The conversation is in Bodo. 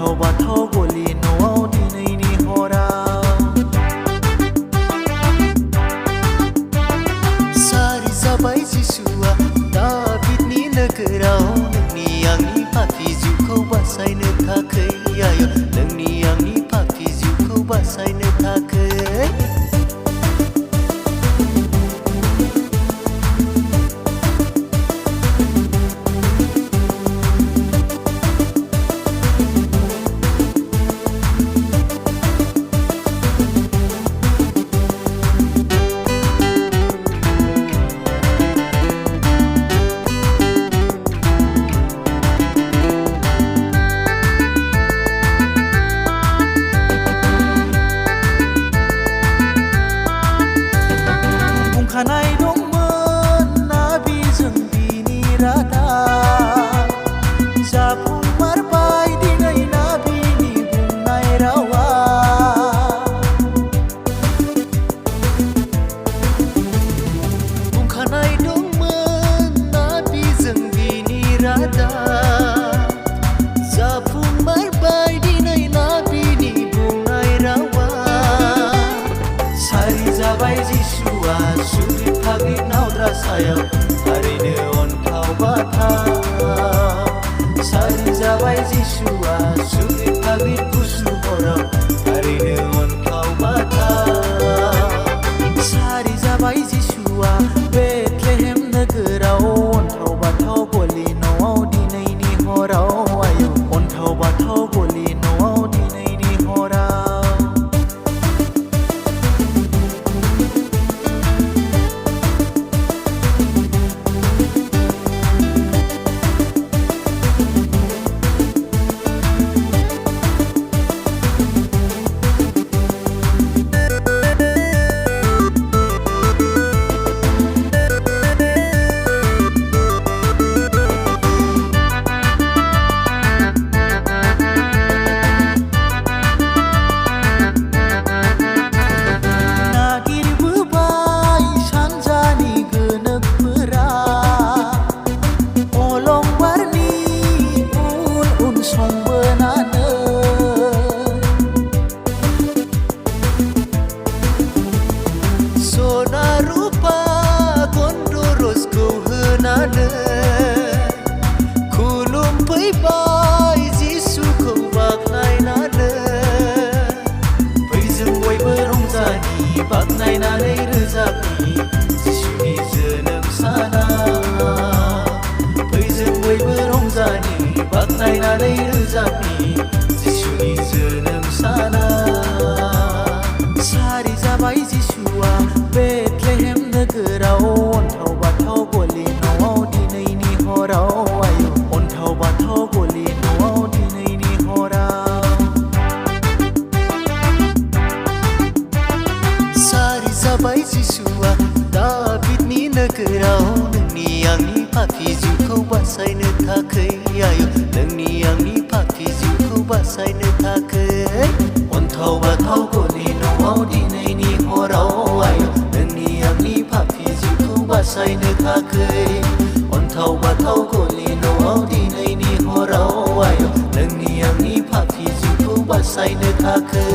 अन्थाव बाथाव गलि न'आव दिनैनि हराव सारि जाबाय जिसुआ दाबिदनि नोगोराव नोंनि आंनि पापि जिउखौ बासायनो थाखै आय नोंनि आंनि पापि जिउखौ बासायनो थाखै खानाय दंमोन नाबिजों बिनि रादाब जाफुंमारबाय दिनै नाबिनि बुंनाय रावा बुंखानाय दंमोन नाबिजों बिनि रादाब जाफुंमारबाय दिनै नाबिनि बुंनाय रावा सारि जाबाय जिसुआ सुग्रीब फाग्रीब नावद्रा सायाव थारैनो अन्थाव बाथाव सारि जाबाय जिसुआ सुग्रीब फाग्रीब गुसु हराव थारैनो अन्थाव बाथाव सारि जाबाय जिसुआ बेथलेहेम नोगोराव अन्थाव बाथाव गलि न'आव दिनैनि हराव आयौ अन्थाव बाथाव गलि न'आव दिनैनि हराव सना रुपा गन्धरसखौ होनानै खुलुमफैबाय जिसुखौ बाख्नायनानै फैजों बयबो रंजानि बाख्नायनानै रोजाबनि जिसुनि जोनोम साना फैजों बयबो रंजानि बाख्नायनानै रोजाबनि जिसुनि जोनोम साना सारि जाबाय जिसुआ बेथलेहेम नोगोराव अन्थाव बाथाव गलि न'आव दिनैनि हराव आयौ अन्थाव बाथाव गलि न'आव दिनैनि हराव सारि जाबाय जिसुआ दाबिदनि नोगोराव नोंनि आंनि पापि जिउखौ बासायनो थाखै आयौ नोंनि आंनि पापि जिउखौ बासायनो थाखै अन्थाव बाथाव गलि न'आव दिनैनि हराव आयौ नोंनि आंनि पापि जिउखौ बासायनो थाखै अन्थाव बाथाव गलि न'आव दिनैनि हराव आयौ नोंनि आंनि पापि जिउखौ बासायनो थाखै